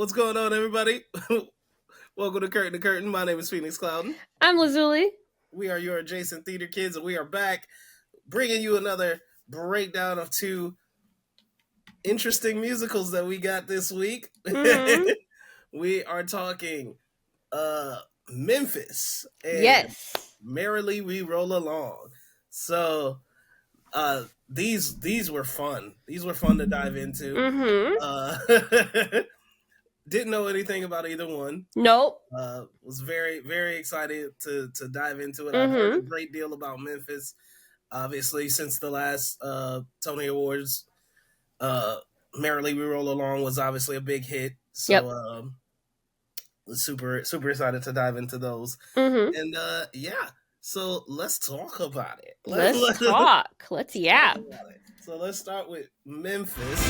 What's going on, everybody? Welcome to Curtain to Curtain. My name is Phoenix Clouden. I'm Lazuli. We are your adjacent theater kids, and we are back bringing you another breakdown of two interesting musicals that we got this week. Mhm. We are talking Memphis and Yes. Merrily We Roll Along. So these were fun. These were fun to dive into. Mhm. Uh, didn't know anything about either one. Nope. Was very excited to dive into it. I've heard a Mhm. great deal about Memphis, obviously since the last Tony Awards. Merrily We Roll Along was obviously a big hit, so Yep. was super excited to dive into those. Mhm. And yeah, so let's talk about it. Let's talk. Let's yap. About it. So let's start with Memphis.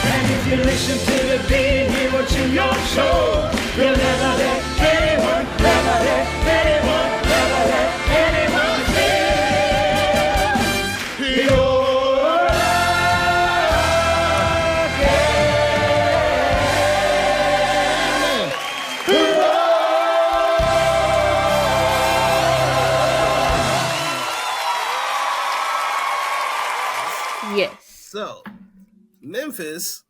And if you listen to the beat, hear what's in your soul, you'll never let anyone steal your Yes. So Memphis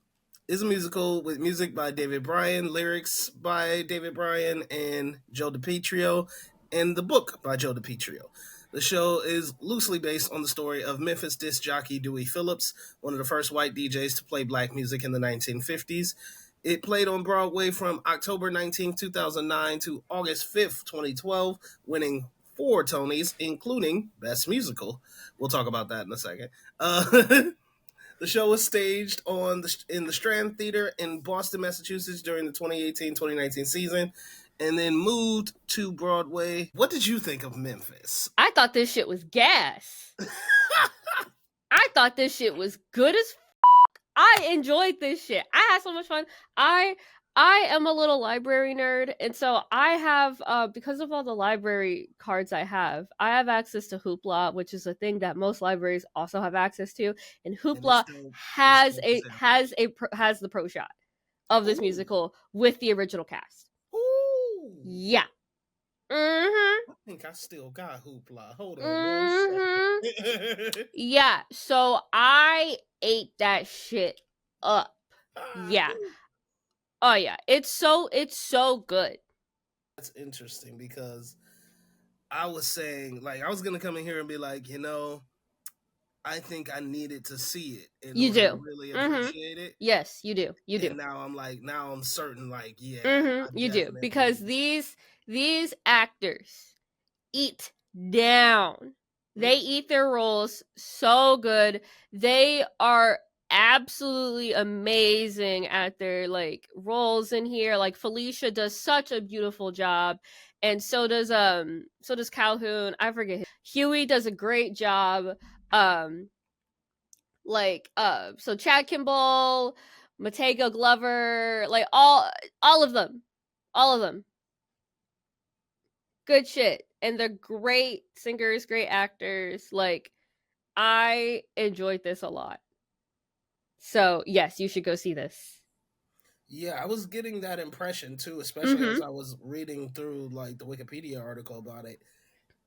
is a musical with music by David Bryan, lyrics by David Bryan and Joe DiPietro, and the book by Joe DiPietro. The show is loosely based on the story of Memphis disc jockey Dewey Phillips, one of the first white DJs to play black music in the 1950s. It played on Broadway from October 19, 2009 to August 5th, 2012, winning 4 Tonys, including Best Musical. We'll talk about that in a second. The show was staged in the Strand Theater in Boston, Massachusetts during the 2018-2019 season and then moved to Broadway. What did you think of Memphis? I thought this shit was gas. I thought this shit was good as I enjoyed this shit. I had so much fun. I am a little library nerd, and so I have because of all the library cards I have access to Hoopla, which is a thing that most libraries also have access to. And Hoopla has the pro shot of this musical with the original cast. Ooh. Yeah. I think I still got Hoopla. Hold on 1 second. Yeah, so I ate that shit up. Yeah. Oh yeah, it's so good. That's interesting because I was saying, like, I was gonna come in here and be like, I think I needed to see it in You order to do. really appreciate it. Yes, you do. You do. And now I'm certain, like, yeah, You do, because these actors eat down. They eat their roles so good. They are absolutely amazing at their like roles in here. Like Felicia does such a beautiful job, and so does Calhoun. I forget Huey does a great job. So Chad Kimball, Matego Glover, like all of them. Good shit. And they're great singers, great actors. Like, I enjoyed this a lot. So, yes, you should go see this. Yeah, I was getting that impression too, especially as I was reading through like the Wikipedia article about it.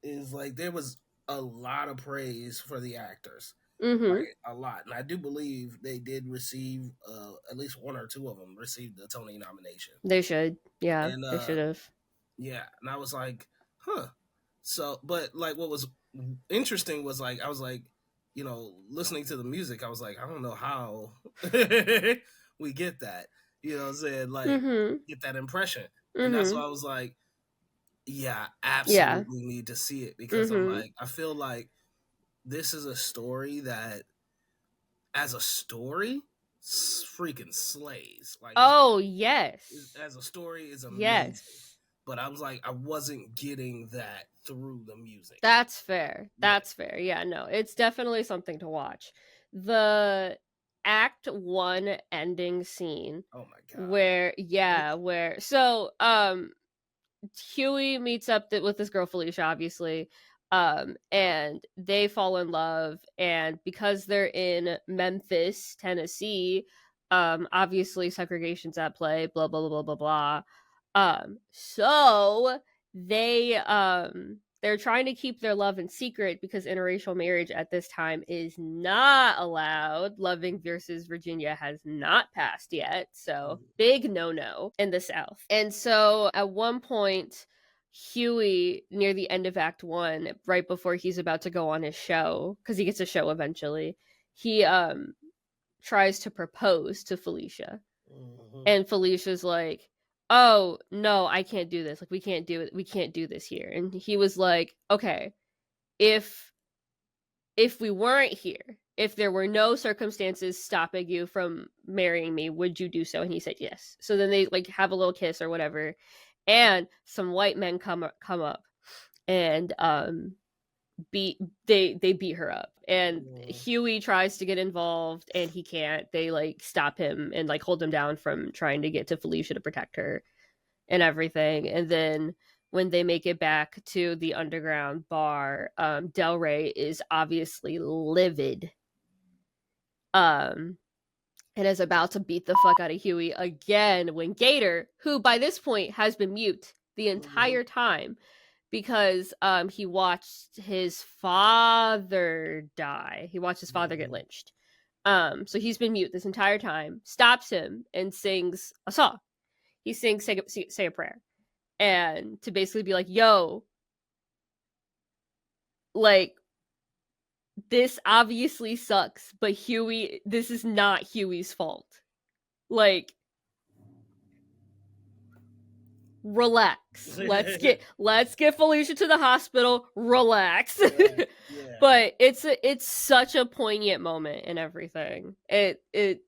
Is like there was a lot of praise for the actors. Like a lot. And I do believe they did receive at least 1 or 2 of them received the Tony nomination. They should. Yeah, And they should have. yeah, and I was like, huh. So, but like what was interesting was like I was like, listening to the music, I was like, I don't know how we get that. You know what I'm saying? Like get that impression. And that's why I was like, yeah, absolutely need to see it because I'm like, I feel like this is a story that as a story freaking slays. Like Yes. as a story is amazing. Yes. But I was like, I wasn't getting that through the music. That's fair. That's fair. Yeah, no, it's definitely something to watch. The Act 1 ending scene. Oh my god. Where so Huey meets up with this girl Felicia, obviously. And they fall in love, and because they're in Memphis, Tennessee, obviously segregation's at play, blah blah blah blah blah. So they're trying to keep their love in secret because interracial marriage at this time is not allowed. Loving versus Virginia has not passed yet, so big no-no in the South. And so at one point, Huey, near the end of Act 1, right before he's about to go on his show, because he gets a show eventually, he tries to propose to Felicia. And Felicia's like, oh no, I can't do this, like we can't do it, we can't do this here. And he was like, okay, if we weren't here, if there were no circumstances stopping you from marrying me, would you do so? And he said yes. So then they like have a little kiss or whatever, and some white men come up and beat her up, and Huey tries to get involved and he can't. They like stop him and like hold him down from trying to get to Felicia to protect her and everything. And then when they make it back to the underground bar, Delray is obviously livid, and is about to beat the fuck out of Huey again when Gator, who by this point has been mute the entire time because he watched his father die. He watched his father get lynched. So he's been mute this entire time, stops him and sings a song. He sings Say a Prayer. And to basically be like, yo, like, this obviously sucks, but Huey, this is not Huey's fault. Like, relax. Let's get Felicia to the hospital. Relax. Yeah. But it's such a poignant moment and everything.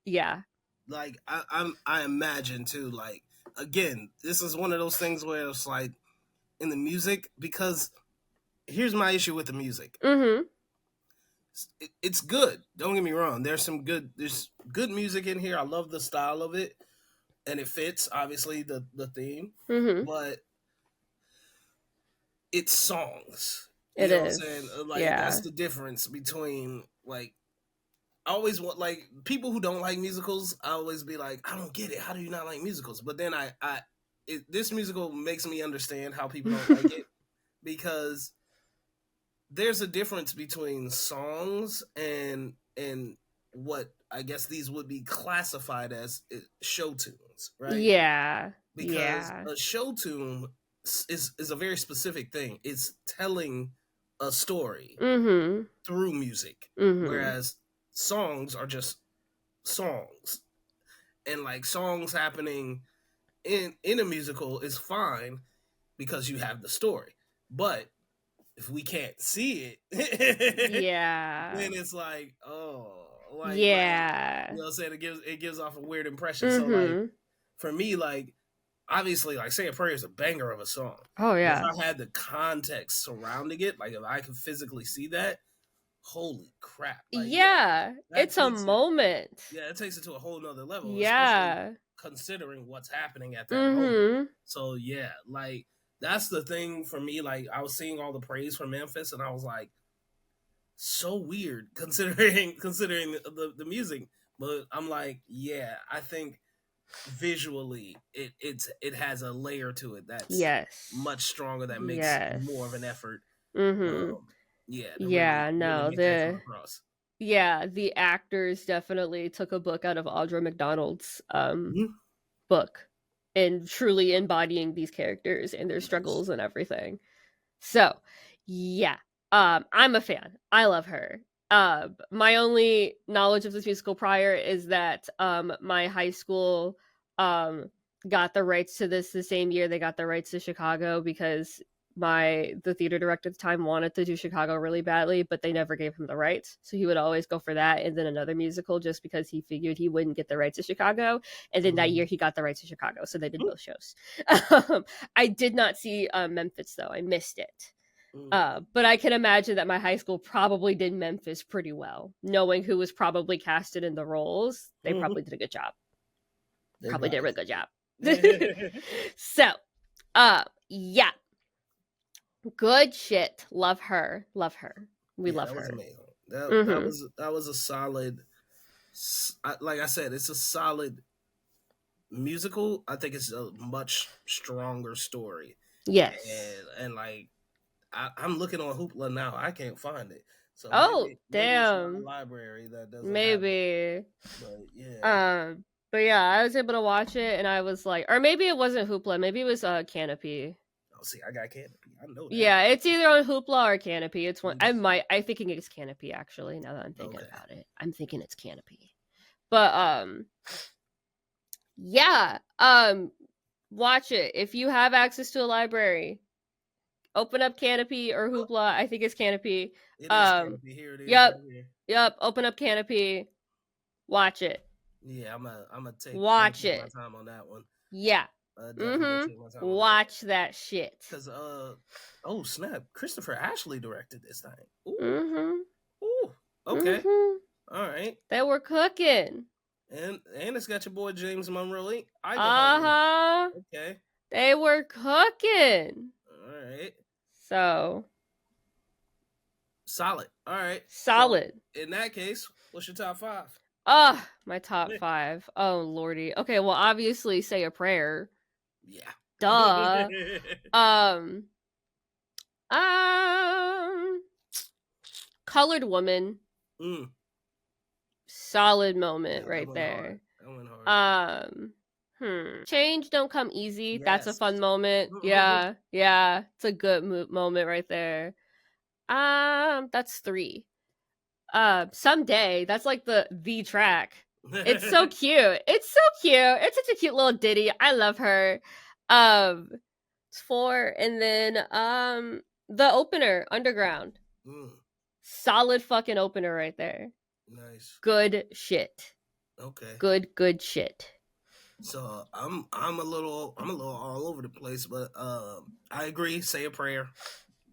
Yeah. Like I imagine too, like, again, this is one of those things where it's like in the music, because here's my issue with the music. It's good. Don't get me wrong. There's good music in here. I love the style of it, and it fits obviously the theme. But it's songs. You know what I'm saying? Like, that's the difference between, like, I always want, like, people who don't like musicals, I always be like, I don't get it. How do you not like musicals? But then this musical makes me understand how people don't like it, because there's a difference between songs and what I guess these would be classified as show tunes, right? Yeah. Because a show tune is a very specific thing. It's telling a story through music, whereas songs are just songs. And like, songs happening in a musical is fine because you have the story. But if we can't see it, then it's like, oh, like, like, you know what I'm saying? It gives off a weird impression. So like, for me, like, obviously, like, Say a Prayer is a banger of a song. Oh yeah. If I had the context surrounding it, like if I could physically see that, holy crap! Like, it's a moment. Yeah, it takes it to a whole nother level. Yeah, considering what's happening at that moment. So yeah, like, that's the thing for me. Like, I was seeing all the praise for Memphis, and I was like, so weird considering the music. But I'm like, yeah, I think visually it has a layer to it that's much stronger, that makes more of an effort. The actors definitely took a book out of Audra McDonald's book, and truly embodying these characters and their struggles and everything. So I'm a fan. I love her. My only knowledge of this musical prior is that my high school got the rights to this the same year they got the rights to Chicago, because the theater director at the time wanted to do Chicago really badly, but they never gave him the rights. So he would always go for that and then another musical, just because he figured he wouldn't get the rights to Chicago. And then that year he got the rights to Chicago. So they did both shows. I did not see Memphis though. I missed it. But I can imagine that my high school probably did Memphis pretty well. Knowing who was probably casted in the roles, they probably did a good job. Did a really good job. So, Good shit. Love her. Love her. We Yeah, love that was her. amazing. That Mm-hmm. that was a solid. Like I said, it's a solid musical. I think it's a much stronger story, Yes. and like I'm looking on Hoopla now. I can't find it. So Oh, maybe it's my damn. library that doesn't have it. Maybe. But yeah. But yeah, I was able to watch it, and I was like, or maybe it wasn't Hoopla. Maybe it was Canopy. Oh, see, I got Canopy. I know that. Yeah, it's either on Hoopla or Canopy. It's one. Mm. I'm thinking it's Canopy actually. Now that I'm thinking Okay. about it, I'm thinking it's Canopy. But yeah, watch it if you have access to a library. Open up Canopy or Hoopla. I think it's Canopy. It is Canopy. Here it is, right Yep, here. yep. Open up Canopy. Watch it. Yeah, I'm gonna Watch take my it. time on that one. Yeah. Definitely gonna take my time on that. Watch that shit. Because oh snap, Christopher Ashley directed this thing. Ooh, Mm-hmm. ooh, okay, Mm-hmm. all right. They were cooking. And it's got your boy James Merrily. Uh-huh. Okay. They were cooking. All right. So Solid. All right. solid. So, in that case, what's your top 5? My top 5. Oh lordy. Okay, well obviously Say a Prayer. Yeah. Duh. Colored Woman. Solid moment right there. That went hard. Change Don't Come Easy. Yes. That's a fun moment. Yeah. It's a good moment right there. That's 3. Someday. That's like the track. It's so cute. It's so cute. It's such a cute little ditty. I love her. It's 4, and then the opener, Underground. Solid fucking opener right there. Nice. Good shit. Okay. Good shit. So I'm a little all over the place, but I agree. Say a Prayer.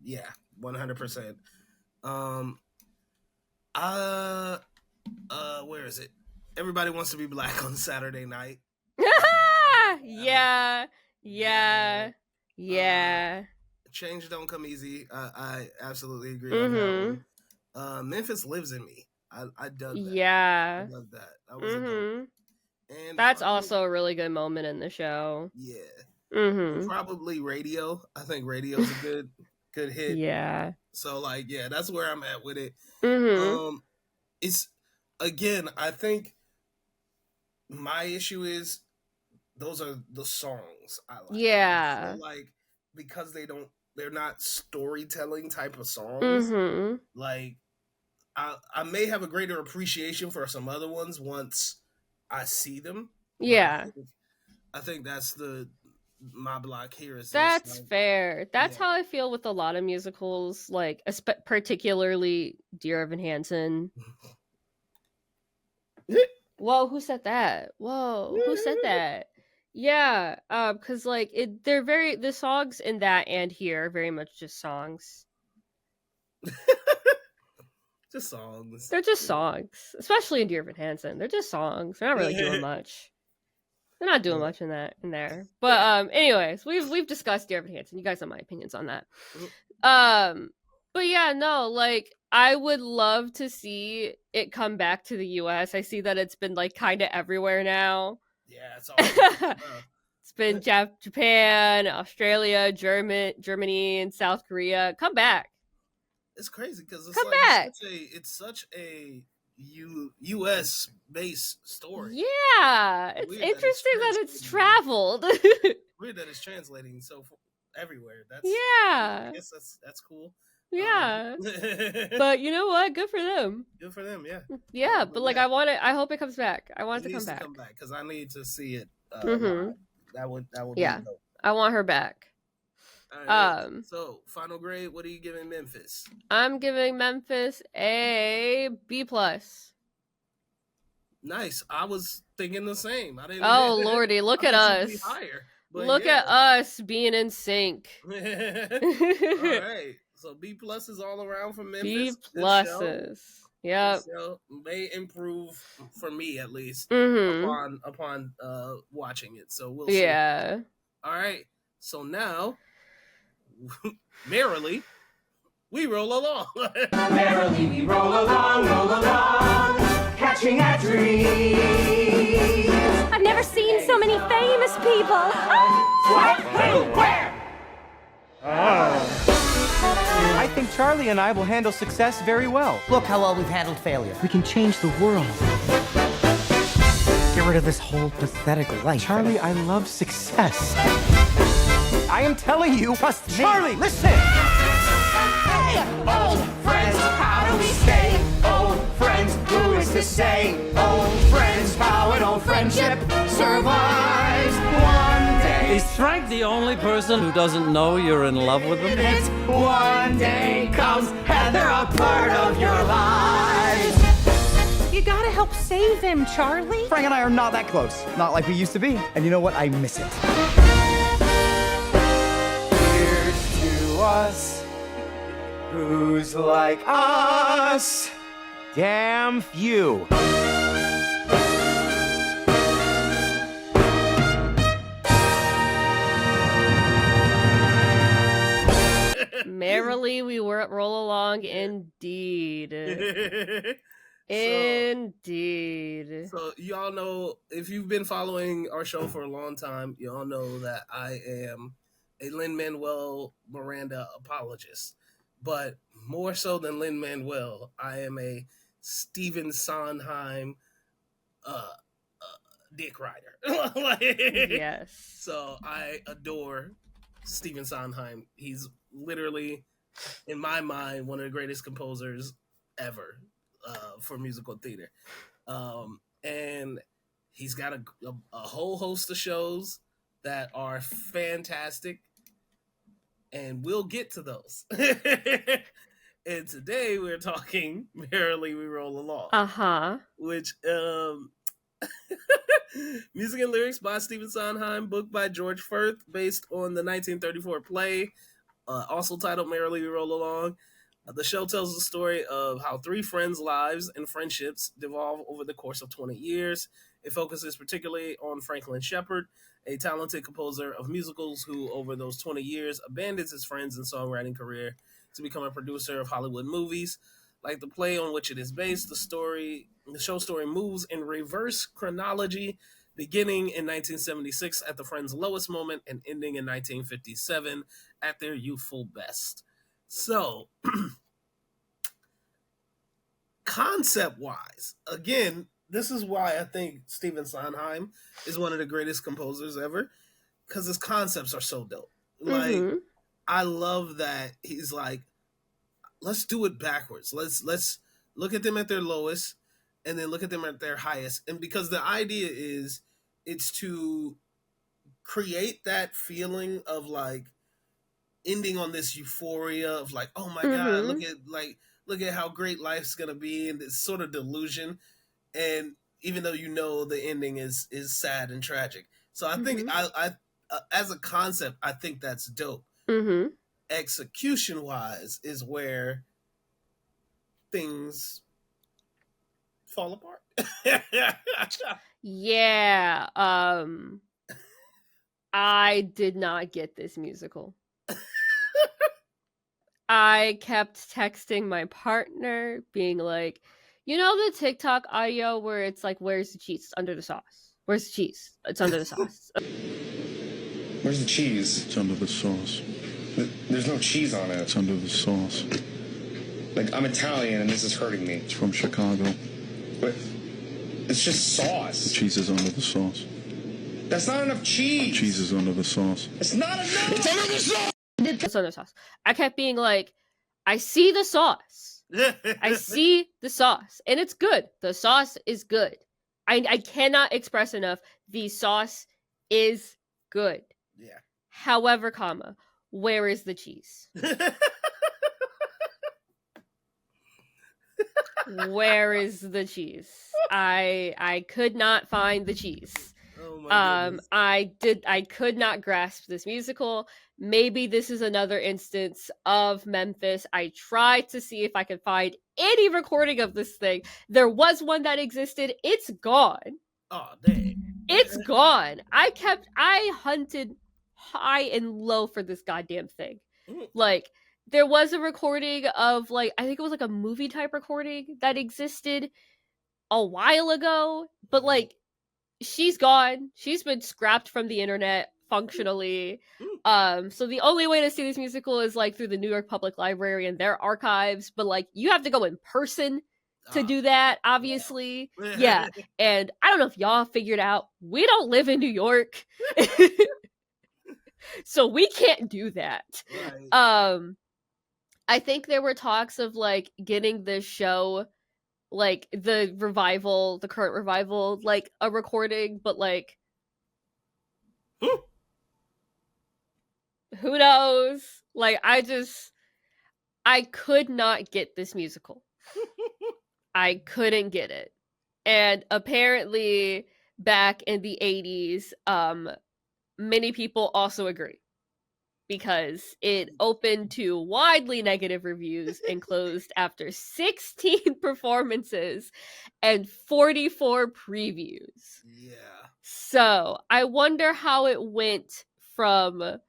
Yeah, 100%. Where is it? Everybody Wants to Be Black on Saturday Night. Yeah. Change Don't Come Easy. I absolutely agree on that one. Memphis Lives in Me. I dug that. Yeah. I dug that. That was a good one. And that's also a really good moment in the show. Yeah. Probably Radio. I think Radio's a good hit. Yeah. So like, yeah, that's where I'm at with it. It's again, I think my issue is those are the songs I like. Yeah. I feel like because they're not storytelling type of songs. Like I may have a greater appreciation for some other ones once I see them. Yeah. I think that's my block here is that's fair. That's how I feel with a lot of musicals, like particularly Dear Evan Hansen. Whoa, who said that? Whoa, who said that? Yeah, because like the songs in that and here are very much just songs. Just songs. They're just songs, especially in Dear Evan Hansen. They're just songs. They're not really doing much. They're not doing much in there. But anyways, we've discussed Dear Evan Hansen. You guys know my opinions on that. But yeah, no, like I would love to see it come back to the US. I see that it's been like kind of everywhere now. Yeah, it's all it's been Japan, Australia, Germany, and South Korea. Come back. It's crazy because come back. It's such a U.S. based story. Yeah, it's interesting that it's traveled. Weird that it's translating so everywhere. I guess that's cool. Yeah, but you know what? Good for them. Good for them. Yeah. Yeah, but like I hope it comes back. I want it to come back. Because I need to see it. Live. That would yeah. Be dope. I want her back. All right. So final grade. What are you giving Memphis? I'm giving Memphis a B+. Nice. I was thinking the same. I didn't. Oh lordy, look at us. Higher, look at us being in sync. All right. So B+ is all around for Memphis. B+. Yep. May improve for me at least upon watching it. So we'll see. Yeah. All right. So now Merrily, we roll along. Merrily we roll along, catching our dreams. I've never seen so many famous people. What? Who? Where? I think Charlie and I will handle success very well. Look how well we've handled failure. We can change the world. Get rid of this whole pathetic life. Charlie, I love success. I am telling you. Trust me. Charlie, listen! Hey, old friends, how do we stay? Old friends, who is to say? Old friends, how an old friendship survives one day. Is Frank the only person who doesn't know you're in love with him? It's one day comes and they're a part of your lives. You gotta help save him, Charlie. Frank and I are not that close. Not like we used to be. And you know what? I miss it. Here's to us. Who's like us? Damn few. Merrily we roll along, indeed. Indeed. So y'all know, if you've been following our show for a long time, you all know that I am a Lin-Manuel Miranda apologist. But more so than Lin-Manuel, I am a Stephen Sondheim dick rider. Yes. So I adore Stephen Sondheim. He's literally, in my mind, one of the greatest composers ever for musical theater. And he's got a whole host of shows that are fantastic, and we'll get to those. And today we're talking Merrily We Roll Along. Uh-huh. Which music and lyrics by Stephen Sondheim, book by George Firth, based on the 1934 play, also titled Merrily We Roll Along. The show tells the story of how three friends' lives and friendships devolve over the course of 20 years. It focuses particularly on Franklin Shepard, a talented composer of musicals who, over those 20 years, abandons his friends and songwriting career to become a producer of Hollywood movies. Like the play on which it is based, the show story moves in reverse chronology, beginning in 1976 at the friends' lowest moment and ending in 1957 at their youthful best. So, concept-wise, again, this is why I think Stephen Sondheim is one of the greatest composers ever, because his concepts are so dope. Like, I love that he's like, let's do it backwards. Let's look at them at their lowest, and then look at them at their highest. And because the idea is, it's to create that feeling of like ending on this euphoria of like, oh my God, look at how great life's gonna be, and this sort of delusion. And even though you know the ending is sad and tragic, so I think I as a concept, I think that's dope. Execution wise is where things fall apart. Yeah. I did not get this musical. I kept texting my partner, being like, you know the TikTok audio where it's like, where's the cheese? It's under the sauce. Where's the cheese? It's under the sauce. Where's the cheese? It's under the sauce. There's no cheese on it. It's under the sauce. Like, I'm Italian and this is hurting me. It's from Chicago. But it's just sauce. The cheese is under the sauce. That's not enough cheese. Cheese is under the sauce. It's not enough. It's under the sauce. It's under the sauce. I kept being like, I see the sauce. I see the sauce. And it's good. The sauce is good. I cannot express enough. The sauce is good. Yeah. However, comma, where is the cheese? Where is the cheese? I could not find the cheese. Oh my goodness. I could not grasp this musical. Maybe this is another instance of Memphis. I tried to see if I could find any recording of this thing. There was one that existed. It's gone. Oh, dang. It's gone. I hunted high and low for this goddamn thing. Like, there was a recording of, like, I think it was like a movie type recording that existed a while ago, but like, she's gone. She's been scrapped from the internet functionally. So the only way to see this musical is like through the New York Public Library and their archives, but like you have to go in person to do that, obviously. Yeah. And I don't know if y'all figured out, we don't live in New York. So we can't do that. Right. I think there were talks of like getting this show, like the revival, the current revival, like a recording, but like who knows? Like, I could not get this musical. I couldn't get it. And apparently back in the 80s, many people also agree, because it opened to widely negative reviews and closed after 16 performances and 44 previews. Yeah. So, I wonder how it went from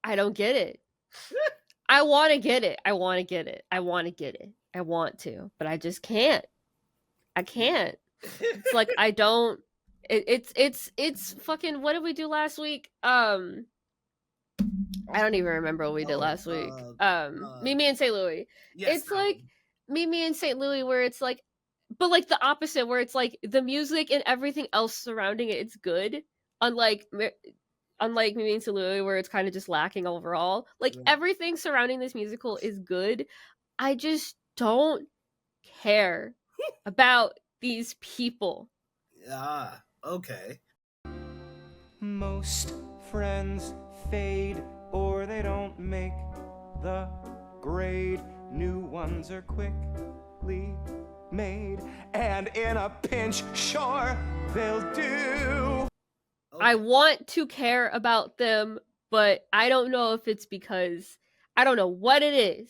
I don't get it. I want to get it. I want to get it. I want to get it. I want to, but I just can't. I can't. It's like I don't. It's fucking. What did we do last week? I don't even remember what we did last week. Mimi and St. Louis. Yes, It's like Mimi and St. Louis, where it's like, but like the opposite, where it's like the music and everything else surrounding it, it's good. Unlike Mimi and St. Louis, where it's kind of just lacking overall. Like everything surrounding this musical is good. I just don't care about these people. Ah, okay. Most friends fade or they don't make the grade. New ones are quickly made, and in a pinch, sure, they'll do. I want to care about them, but I don't know if it's because I don't know what it is,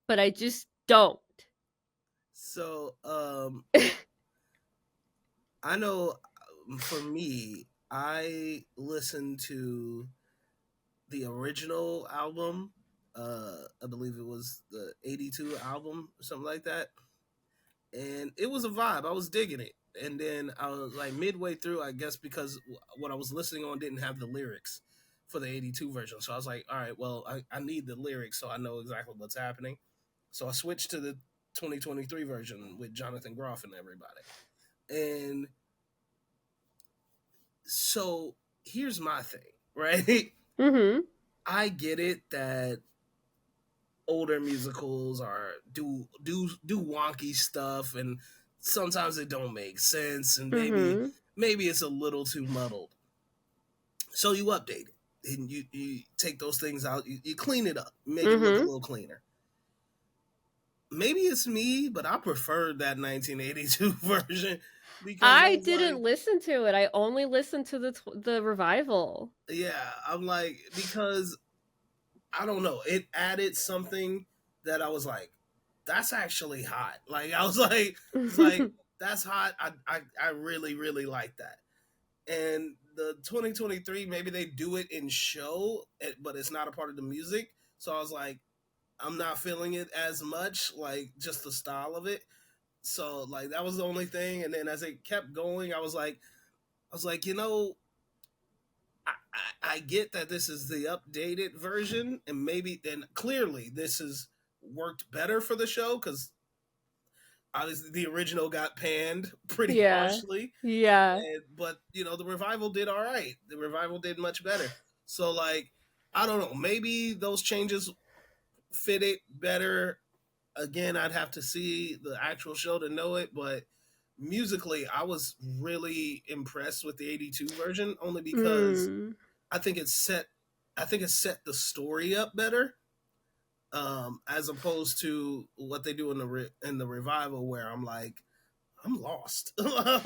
but I just don't. So, I know for me, I listened to the original album. I believe it was the 82 album or something like that. And it was a vibe. I was digging it. And then I was like midway through, I guess because what I was listening on didn't have the lyrics for the 82 version. So I was like, all right, well, I need the lyrics so I know exactly what's happening. So I switched to the 2023 version with Jonathan Groff and everybody. And so here's my thing, right? Mm-hmm. I get it that older musicals are do wonky stuff, and sometimes it don't make sense, and maybe it's a little too muddled. So you update it, and you take those things out, you clean it up, make it look a little cleaner. Maybe it's me, but I preferred that 1982 version because I didn't listen to it. I only listened to the revival. Yeah, I'm like, because I don't know, it added something that I was like, that's actually hot. Like I was like, it's like that's hot. I really really like that. And the 2023, maybe they do it in show, but it's not a part of the music. So I was like, I'm not feeling it as much, like just the style of it. So like that was the only thing. And then as it kept going, I was like, you know, I get that this is the updated version, and maybe then clearly this has worked better for the show because obviously the original got panned pretty harshly. Yeah. But you know, the revival did all right. The revival did much better. So like, I don't know, maybe those changes fit it better. Again, I'd have to see the actual show to know it, but musically I was really impressed with the 82 version, only because I think it set the story up better, as opposed to what they do in the revival, where I'm like, I'm lost. like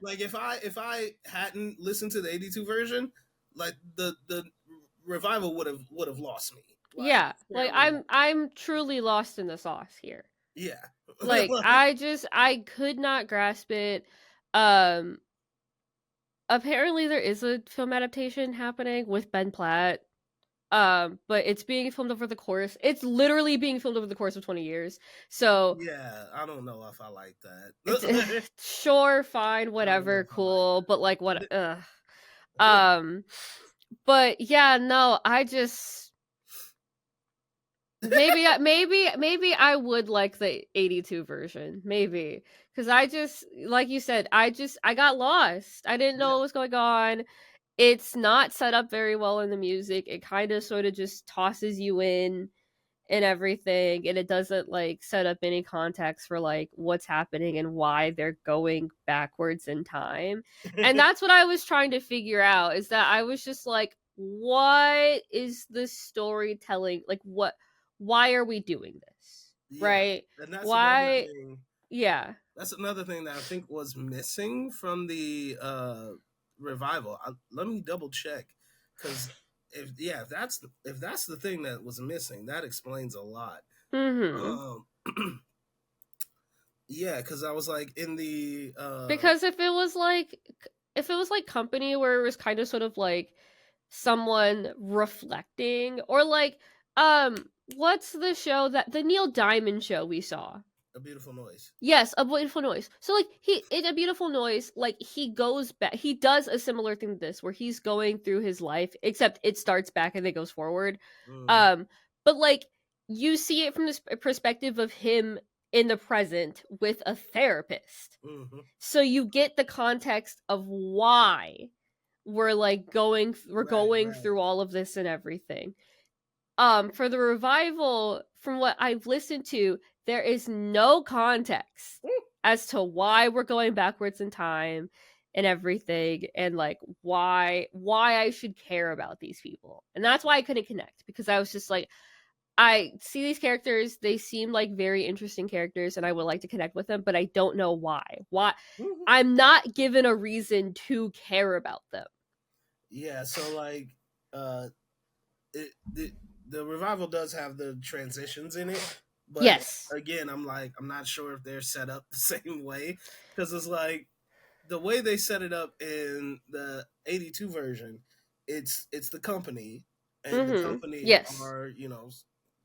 like if I hadn't listened to the 82 version, like the revival would have lost me. Like, like I'm truly lost in the sauce here. Yeah. Like I could not grasp it. apparently there is a film adaptation happening with Ben Platt. But it's being filmed over the course. It's literally being filmed over the course of 20 years. So Yeah, I don't know if I like that. it's sure, fine, I don't know whatever, if I like cool. But like, what? that. Um, but yeah, no, I just maybe I would like the 82 version, maybe, because I just, like you said, I got lost. I didn't know Yeah. what was going on. It's not set up very well in the music. It kind of sort of just tosses you in and everything, and it doesn't like set up any context for like what's happening and why they're going backwards in time. And that's what I was trying to figure out, is that I was just like, what is the storytelling, like, what, why are we doing this, Yeah, right? and that's another Why? thing. Yeah. That's another thing that I think was missing from the revival. Let me double check, because if that's the thing that was missing, that explains a lot. Mm-hmm. Um, yeah, because I was like in the Because if it was like Company, where it was kind of sort of like someone reflecting, or like what's the show, that the Neil Diamond show we saw? A Beautiful Noise. Yes, A Beautiful Noise. So like he in A Beautiful Noise, like he goes back, he does a similar thing to this, where he's going through his life, except it starts back and then goes forward. Mm, Um but like you see it from this perspective of him in the present with a therapist. hmm So you get the context of why we're Right, going right. through all of this and everything. For the revival, from what I've listened to, there is no context as to why we're going backwards in time and everything, and like why I should care about these people. And that's why I couldn't connect, because I was just like, I see these characters, they seem like very interesting characters, and I would like to connect with them, but I don't know why. Why? Mhm. I'm not given a reason to care about them. Yeah, so like uh it, the revival does have the transitions in it, but Yes. again, I'm not sure if they're set up the same way, because it's like the way they set it up in the 82 version, it's the company, and the Mm-hmm. company Yes. are,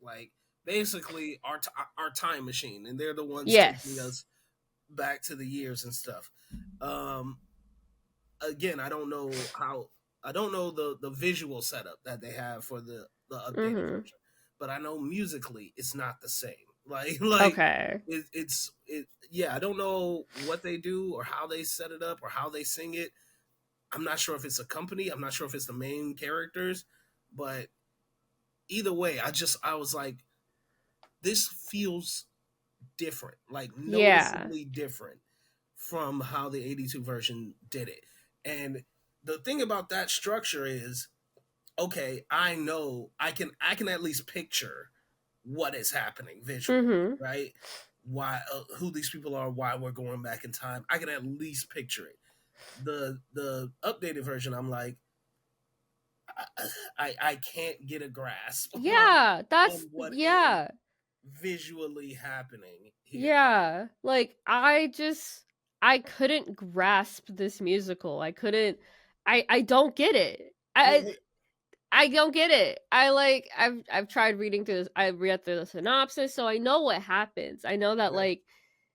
like basically our time machine, and they're the ones taking Yes. us back to the years and stuff. Um, Again, I don't know the visual setup that they have for the updated Mm-hmm. version, but I know musically it's not the same. Like Okay. yeah, I don't know what they do or how they set it up or how they sing it. I'm not sure if it's a company. I'm not sure if it's the main characters, but either way, I was like, this feels different, like Yeah. noticeably different from how the 82 version did it. And the thing about that structure is, okay, I know I can at least picture what is happening visually, Mm-hmm. right? Why who these people are, why we're going back in time. I can at least picture it. The updated version, I'm like, I can't get a grasp Yeah. on what is Yeah. visually happening here. Yeah. Like I couldn't grasp this musical. I don't get it. I don't get it. I've tried reading through this. I read through the synopsis, so I know what happens. I know that Right.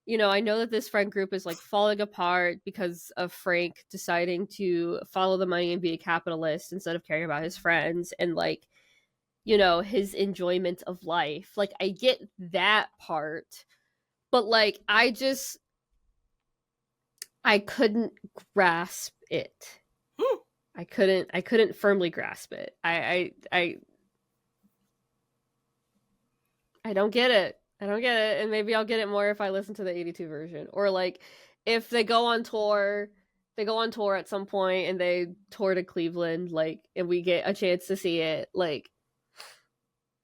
like, I know that this friend group is like falling apart because of Frank deciding to follow the money and be a capitalist instead of caring about his friends, and like, his enjoyment of life. Like I get that part, but like I couldn't grasp it. I couldn't firmly grasp it. I don't get it. I don't get it, and maybe I'll get it more if I listen to the 82 version, or like if they go on tour. They go on tour at some point and they tour to Cleveland, like, and we get a chance to see it. Like,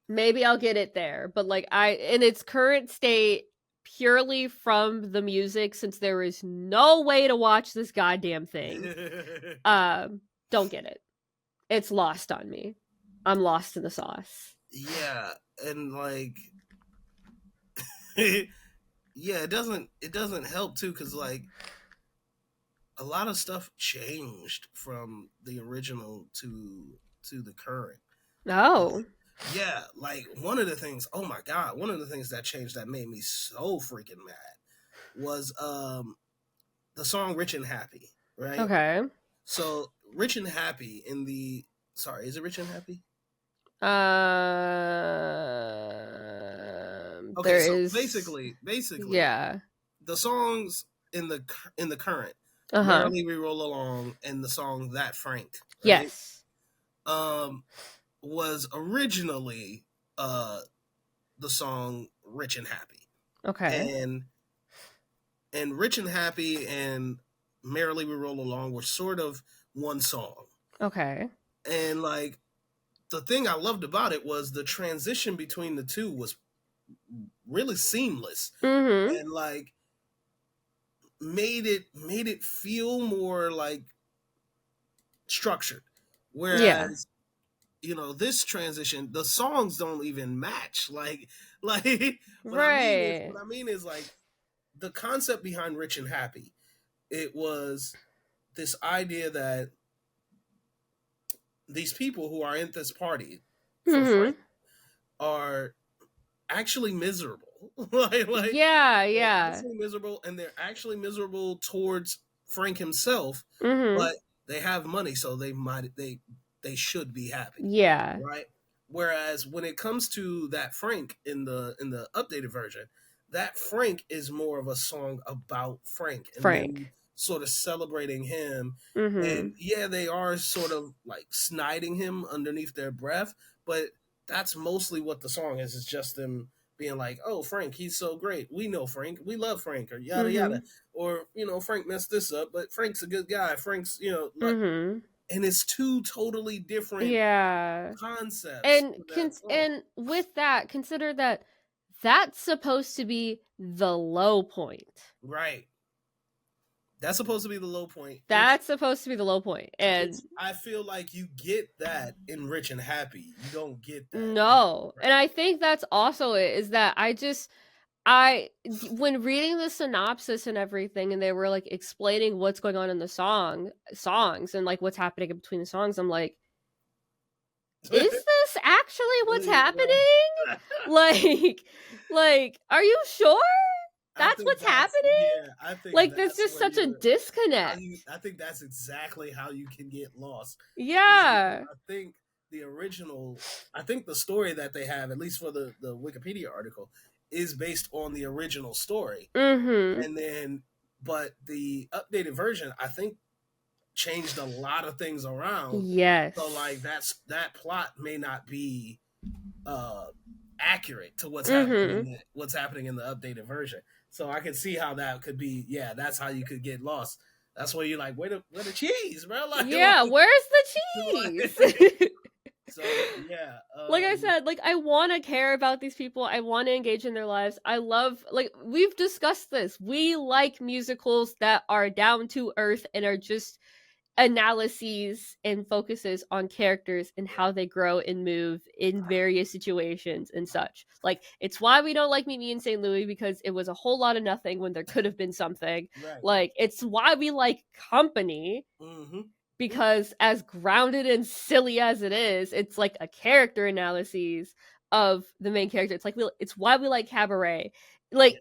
maybe I'll get it there, but like in its current state, purely from the music, since there is no way to watch this goddamn thing, don't get it. It's lost on me. I'm lost in the sauce. Yeah, and like yeah, it doesn't help too, because like a lot of stuff changed from the original to the current. Oh. Yeah, like one of the things, oh my god, one of the things that changed that made me so freaking mad was the song Rich and Happy, right? Okay. So Rich and Happy in the sorry, is it Rich and Happy? Okay, There so is basically yeah. the songs in the current Uh-huh. Merrily We Roll Along and the song That Frank, right? Yes. Um was originally the song Rich and Happy. Okay. And Rich and Happy and Merrily We Roll Along were sort of one song. Okay. And like the thing I loved about it was the transition between the two was really seamless Mm-hmm. and like made it feel more like structured. Yeah. Whereas this transition, the songs don't even match. Like Right. what I mean is like the concept behind Rich and Happy. It was this idea that these people who are in this party for Mm-hmm. Frank are actually miserable. Yeah, they're yeah. actually miserable, and they're actually miserable towards Frank himself, Mm-hmm. but they have money, so they should be happy, Yeah. right? Whereas when it comes to that Frank in the updated version, that Frank is more of a song about Frank and them Frank. sort of celebrating him. Mm-hmm. And yeah, they are sort of like sniding him underneath their breath, but that's mostly what the song is. It's just them being like, "Oh, Frank, he's so great. We know Frank. We love Frank," or yada Mm-hmm. yada. Or, Frank messed this up, but Frank's a good guy. Frank's, like, Mm-hmm. and it's two totally different Yeah. concepts And for that song. and with that, consider that that's supposed to be the low point. Right. That's supposed to be the low point, That's supposed to be the low point. which And I feel like you get that in Rich and Happy. You don't get that. no. Right. And I think that's also it, is that when reading the synopsis and everything, and they were like explaining what's going on in the songs and like what's happening in between the songs, I'm like, is this actually what's happening? like, are you sure that's what's happening? Yeah, I think Like, there's just where such a disconnect. I think that's exactly how you can get lost. Yeah. I think I think the story that they have, at least for the Wikipedia article, is based on the original story. Mm-hmm. And then, but the updated version, I think, changed a lot of things around. Yes. So like that plot may not be accurate to what's Mm-hmm. happening in the updated version. So I can see how that could be. Yeah, that's how you could get lost. That's where you're like, where the cheese, bro? Like, Yeah, where's the cheese? So yeah, like I said, like, I want to care about these people. I want to engage in their lives. I love, like, we've discussed this. We like musicals that are down to earth and are just analyses and focuses on characters and how they grow and move in various situations and such. Like, it's why we don't like Meet Me in St. Louis, because it was a whole lot of nothing when there could have been something. Right. Like, it's why we like Company, because as grounded and silly as it is, it's like a character analysis of the main character. It's like it's why we like Cabaret. Like,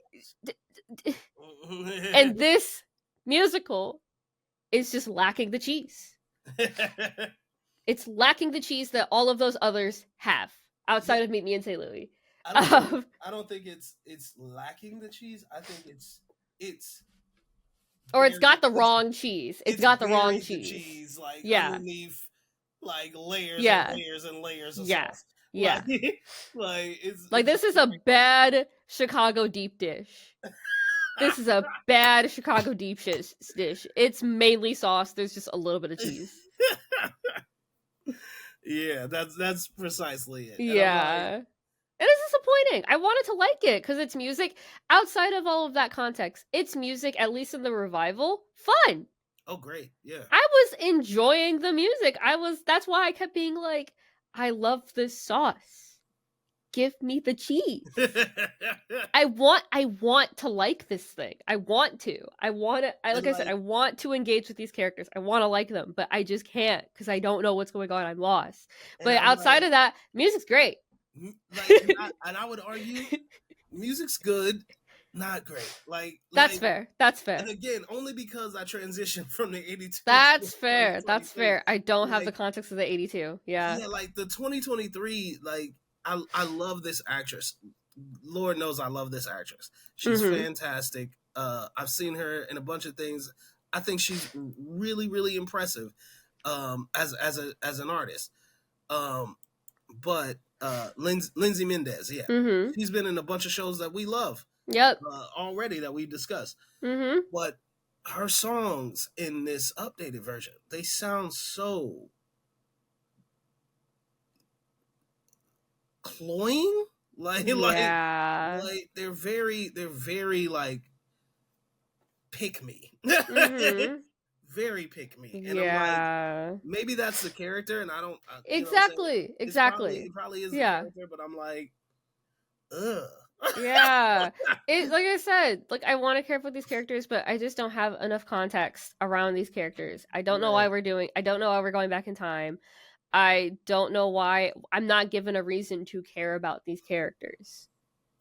and this musical is just lacking the cheese. It's lacking the cheese that all of those others have outside of Meet Me in St. Louis. I don't think it's lacking the cheese. I think it's or it's got the wrong cheese. It's got the wrong cheese. Like, yeah. Underneath, like, layers Yeah. and layers and layers of Yeah. sauce. Yeah. It's like, this is a bad Chicago deep dish. This is a bad Chicago deep dish. It's mainly sauce. There's just a little bit of cheese. Yeah, that's precisely it. And Yeah. It is disappointing. I wanted to like it because it's music. Outside of all of that context, it's music, at least in the revival, fun. Oh, great. Yeah. I was enjoying the music. That's why I kept being like, I love this sauce. give me the cheese. I want to like this thing. I want to. I said, I want to engage with these characters. I want to like them, but I just can't because I don't know what's going on. I'm lost. But outside of that, music's great. And I would argue, music's good, not great. That's fair. That's fair. And again, only because I transitioned from the 82. That's fair. That's fair. I don't have the context of the 82. Yeah. Yeah, the 2023, I love this actress. Lord knows I love this actress. She's fantastic. I've seen her in a bunch of things. I think she's really, really impressive as an artist. But Lindsay Mendez, yeah, she's been in a bunch of shows that we love. Yep. Already that we discussed. But her songs in this updated version, they sound so cloying. They're very pick me. Very pick me. And I'm like, maybe that's the character, and I don't exactly. It probably is the character, but I'm like, ugh. Yeah. Like I said, I want to care for these characters, but I just don't have enough context around these characters. I don't know why I don't know why we're going back in time. I don't know why I'm not given a reason to care about these characters.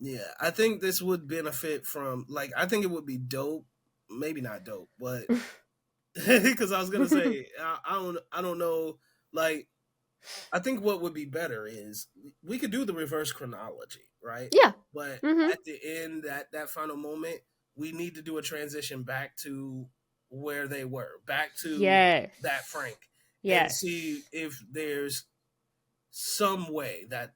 Yeah, I think this would benefit from I think it would be dope, maybe not dope, but because I was gonna say I don't know. I think what would be better is we could do the reverse chronology, right? Yeah. But at the end, that final moment, we need to do a transition back to where they were, back to that Frank. Yes. And see if there's some way that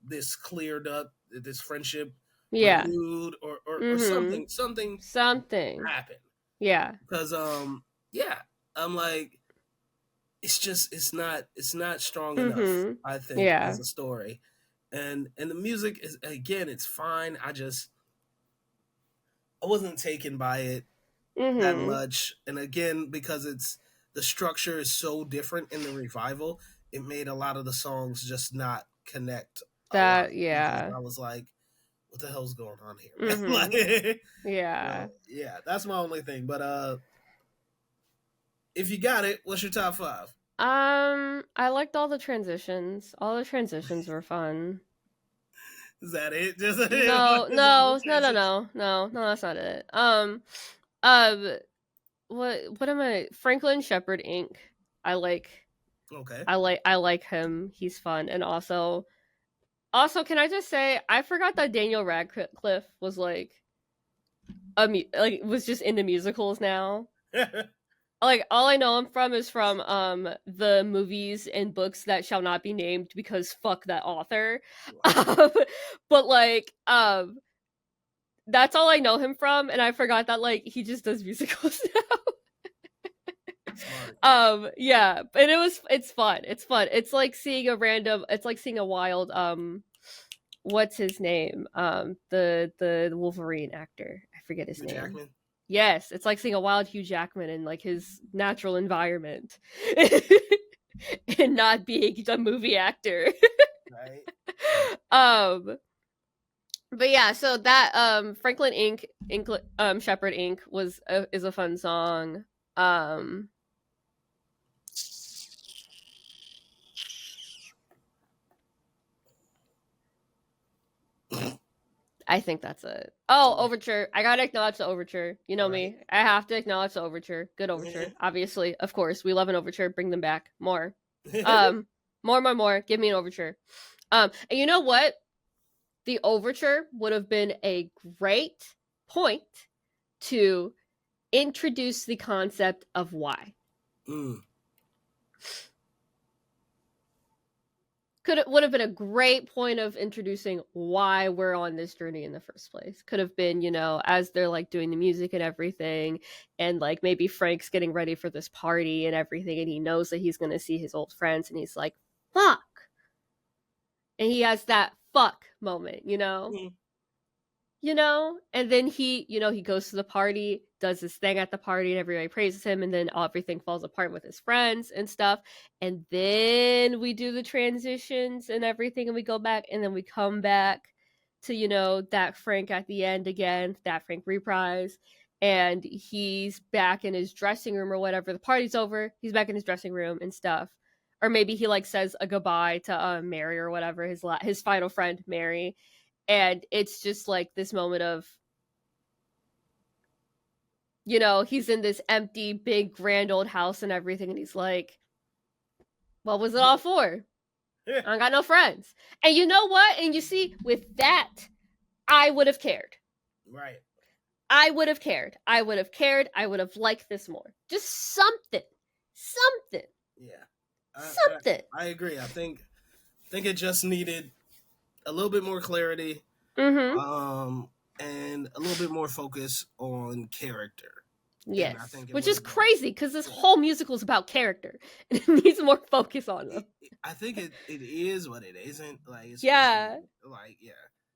this cleared up, this friendship renewed, or something happened. Yeah. Because I'm like, it's not strong enough, I think, as a story. And the music is, again, it's fine. I wasn't taken by it that much. And again, because the structure is so different in the revival, it made a lot of the songs just not connect. I was like, what the hell's going on here? Yeah. Yeah, that's my only thing. But if you got it, what's your top 5? I liked all the transitions. All the transitions were fun. Is that it? No, that's not it. What am I? Franklin Shepherd Inc. I like. Okay. I like him. He's fun, and also, can I just say I forgot that Daniel Radcliffe was was just into musicals now. All I know him from is from the movies and books that shall not be named because fuck that author. But that's all I know him from, and I forgot that he just does musicals now. Yeah, but it's fun. It's fun. It's like seeing a wild what's his name? The Wolverine actor. I forget his name. Jackman? Yes, it's like seeing a wild Hugh Jackman in his natural environment. And not being a movie actor. Right. But yeah, so that Franklin Shepherd Inc. is a fun song. I think that's it. Oh, Overture. I gotta acknowledge the Overture. You know me. I have to acknowledge the Overture. Good Overture. Obviously. Of course. We love an Overture. Bring them back. More. More. Give me an Overture. And you know what? The Overture would have been a great point to introduce the concept of why. Would have been a great point of introducing why we're on this journey in the first place. Could have been, as they're doing the music and everything, and maybe Frank's getting ready for this party and everything, and he knows that he's going to see his old friends, and he's like, fuck. And he has that fuck moment, you know? And then he, you know, he goes to the party, does this thing at the party, and everybody praises him, and then everything falls apart with his friends and stuff. And then we do the transitions and everything, and we go back, and then we come back to, you know, that Frank at the end again, that Frank reprise. And he's back in his dressing room or whatever. The party's over. He's back in his dressing room and stuff. Or maybe he like says a goodbye to Mary or whatever, his final friend Mary. And it's just like this moment of, you know, he's in this empty, big, grand old house and everything, and he's like, what was it all for? I don't got no friends. And you know what? And you see, with that, I would have cared. Right. I would have cared. I would have cared. I would have liked this more. Just something. Something. Yeah. Something. I agree. I think it just needed a little bit more clarity. Mm-hmm. And a little bit more focus on character. Yes, which is crazy because this whole musical is about character, and it needs more focus on them. I think it is what it isn't. Like, it's yeah. Like, yeah.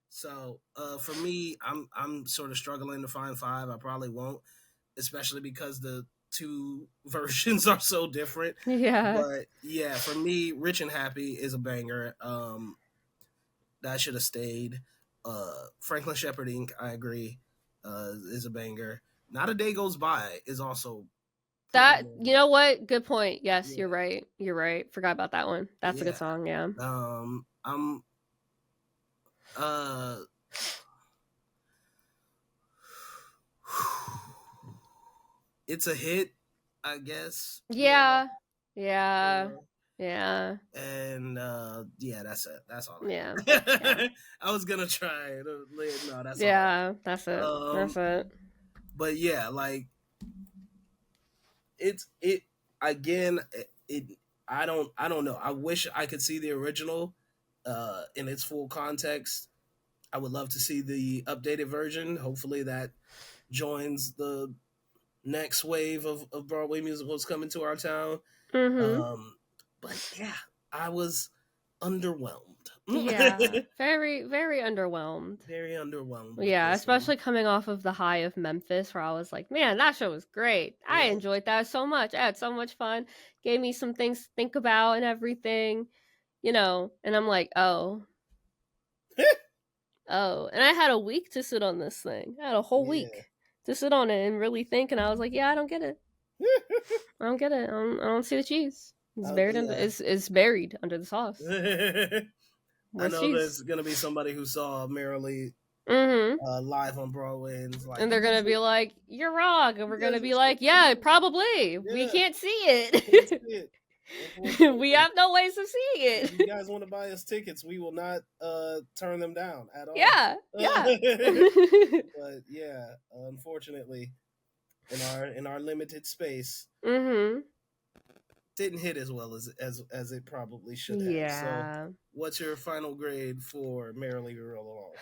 So, for me, I'm sort of struggling to find 5. I probably won't, especially because the 2 versions are so different. Yeah. But yeah, for me, Rich and Happy is a banger. That should have stayed. Franklin Shepherd Inc., I agree, is a banger. Not a Day Goes By is also that. You know what? Good point. Yes, yeah. You're right. You're right. Forgot about that one. That's a good song. Yeah. It's a hit, I guess. Yeah. Yeah. Yeah. And yeah, that's it. That's all. Yeah. I was gonna try. No, that's all. Yeah, that's it. That's it. But yeah, like it again. I don't know. I wish I could see the original in its full context. I would love to see the updated version. Hopefully that joins the next wave of Broadway musicals coming to our town. Mm-hmm. But yeah, I was underwhelmed. Yeah, very, very underwhelmed. Very underwhelmed. Yeah, especially coming off of the high of Memphis, where I was like, man, that show was great. Yeah. I enjoyed that so much. I had so much fun. Gave me some things to think about and everything, you know. And I'm like, oh. Oh. And I had a week to sit on this thing. I had a whole week to sit on it and really think. And I was like, yeah, I don't get it. I don't get it. I don't see the cheese. It's buried under. It's buried under the sauce. I know there's gonna be somebody who saw Merrily live on Broadway, and they're gonna be like, "You're wrong," and we're gonna be like, "Yeah, probably. Yeah. We can't see it. We have no ways of seeing it. If you guys want to buy us tickets, we will not turn them down at all." Yeah, yeah. But yeah, unfortunately, in our limited space, didn't hit as well as it probably should have. Yeah. So, what's your final grade for Merrily We Roll Along?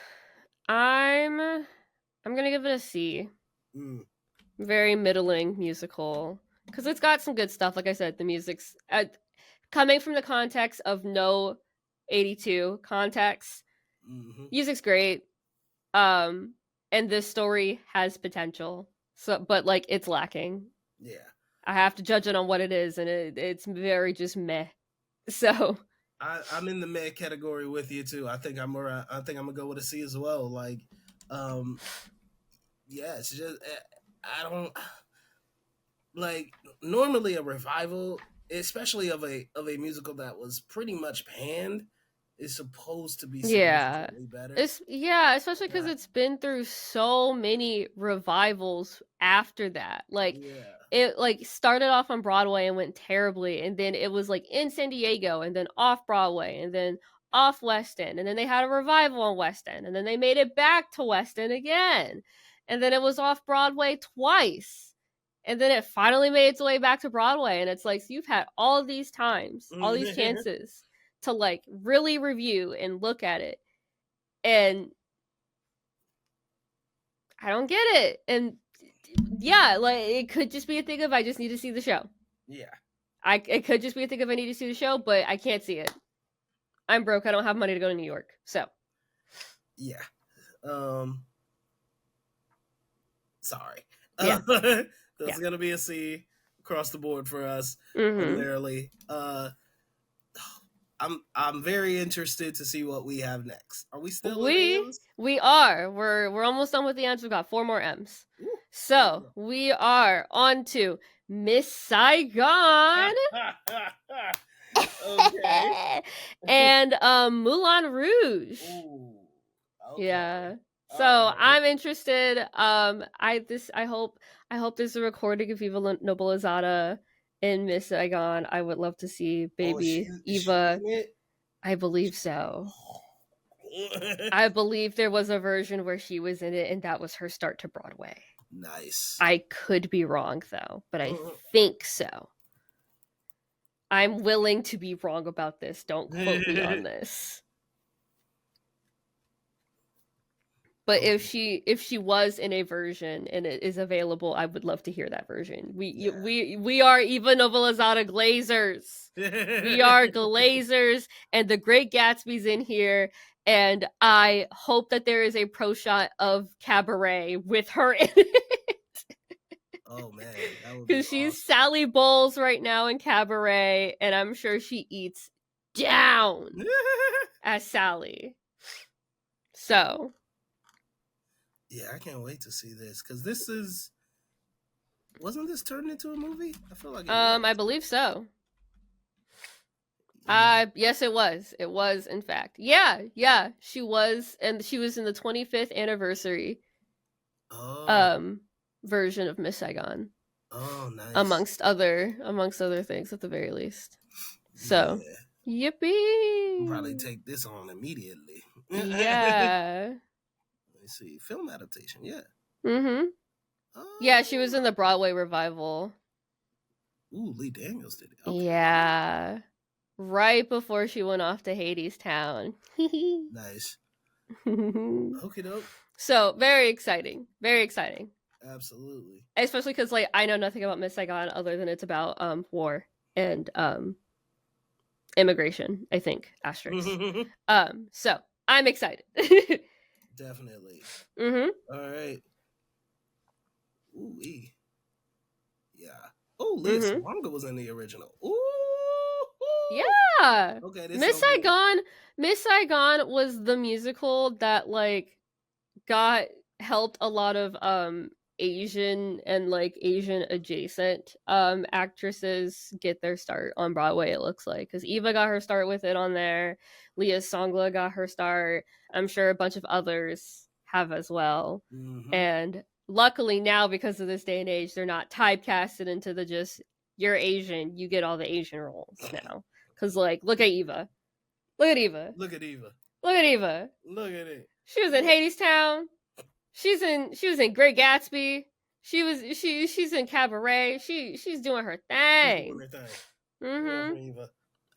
I'm gonna give it a C. Very middling musical because it's got some good stuff. Like I said, the music's coming from the context of no 82 context. Music's great, and this story has potential. So, but like it's lacking. Yeah. I have to judge it on what it is, and it's very just meh. So I'm in the meh category with you too. I think I'm gonna go with a C as well. Like, yeah, it's just I don't like normally a revival, especially of a musical that was pretty much panned, is supposed to be significantly better. Especially because it's been through so many revivals after that. Like it like started off on Broadway and went terribly, and then it was like in San Diego, and then off Broadway, and then off West End, and then they had a revival on West End, and then they made it back to West End again, and then it was off Broadway twice, and then it finally made its way back to Broadway, and it's like, so you've had all these times, all these chances to like really review and look at it, and I don't get it. And yeah, like it could just be a thing of I just need to see the show. Yeah. It could just be a thing of I need to see the show, but I can't see it. I'm broke. I don't have money to go to New York. So. Yeah. sorry. Yeah. There's gonna be a C across the board for us on Mm-hmm. Merrily. I'm very interested to see what we have next. Are we still in M's? We are. We're almost done with the M's. We've got 4 more M's. Ooh, So we are on to Miss Saigon. Okay. And Moulin Rouge. Ooh, okay. Yeah. So Alright. I'm interested. I hope there's a recording of Eva Noblezada in Miss Saigon. I would love to see baby Eva. I believe so. I believe there was a version where she was in it, and that was her start to Broadway. Nice. I could be wrong though, but I think so. I'm willing to be wrong about this. Don't quote me on this. But if she was in a version and it is available, I would love to hear that version. We are Eva Noblezada Glazers. We are Glazers, and the Great Gatsby's in here, and I hope that there is a pro shot of Cabaret with her in it. Oh man, that would be Because she's awesome. Sally Bowles right now in Cabaret, and I'm sure she eats down as Sally. So Yeah, I can't wait to see this because wasn't this turned into a movie? I feel like it was. I believe so. Yes, it was. It was, in fact. Yeah, she was, and she was in the 25th anniversary version of Miss Saigon. Oh, nice. Amongst other things, at the very least. So, yippee! I'll probably take this on immediately. Yeah. Let me see. Film adaptation, yeah. Mm-hmm. Yeah, she was in the Broadway revival. Ooh, Lee Daniels did it. Okay. Yeah. Right before she went off to Hades Town. Nice. Okay, dope. So, very exciting. Very exciting. Absolutely. Especially because, like, I know nothing about Miss Saigon other than it's about war and immigration, I think. Asterisk. So, I'm excited. Definitely. Mm-hmm. All right. Ooh, yeah. Oh, Liz Wonga was in the original. Ooh. Yeah. Okay. Miss Saigon was the musical that like helped a lot of Asian and like Asian adjacent actresses get their start on Broadway, it looks like, because Eva got her start with it on there. Leah Songla got her start. I'm sure a bunch of others have as well. Mm-hmm. And luckily now, because of this day and age, they're not typecasted into the just, you're Asian, you get all the Asian roles now. Because, like, look at Eva. Look at Eva. Look at Eva. Look at Eva. Look at it. She was in Hades Town. She was in Great Gatsby. She's in Cabaret. She's doing her thing. She's doing her thing. Mm-hmm. Eva.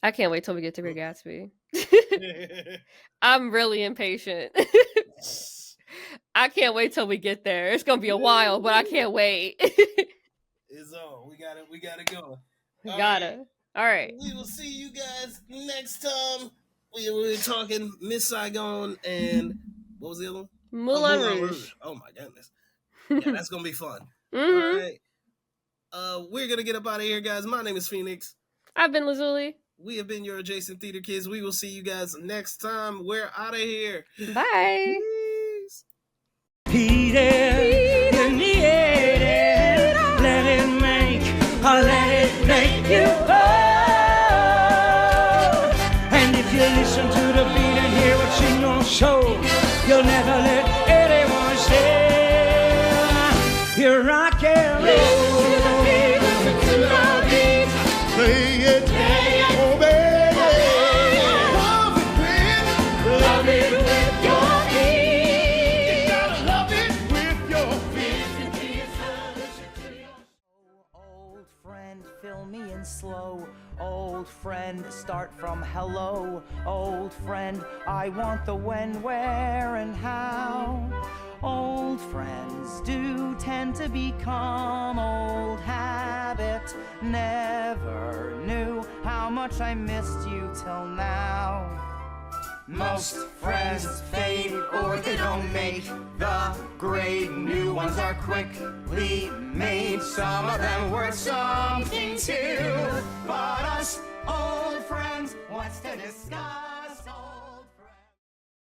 I can't wait till we get to Great Gatsby. I'm really impatient. I can't wait till we get there. It's gonna be a while, but I can't wait. It's on. We got it going. All right. We will see you guys next time. We were talking Miss Saigon and what was the other one? Moulin Rouge. Oh my goodness. Yeah, that's gonna be fun. Mm-hmm. All right. We're gonna get up out of here, guys. My name is Phoenix. I've been Lazuli. We have been your adjacent theater kids. We will see you guys next time. We're out of here. Bye. Peace. Peter, you need it. Let it make you whole. And if you listen to the beat and hear what she gonna show, you'll never let anyone say you're rock and roll. Play it, oh baby. Love it with your feet. You gotta love it with your feet. Old friend, fill me in slow. Old friend, start from hello. Old friend, I want the when, where, and how. Old friends do tend to become old habit. Never knew how much I missed you till now. Most friends fade or they don't make the grade. New ones are quickly made. Some of them worth something too. But us old friends, what's to discuss?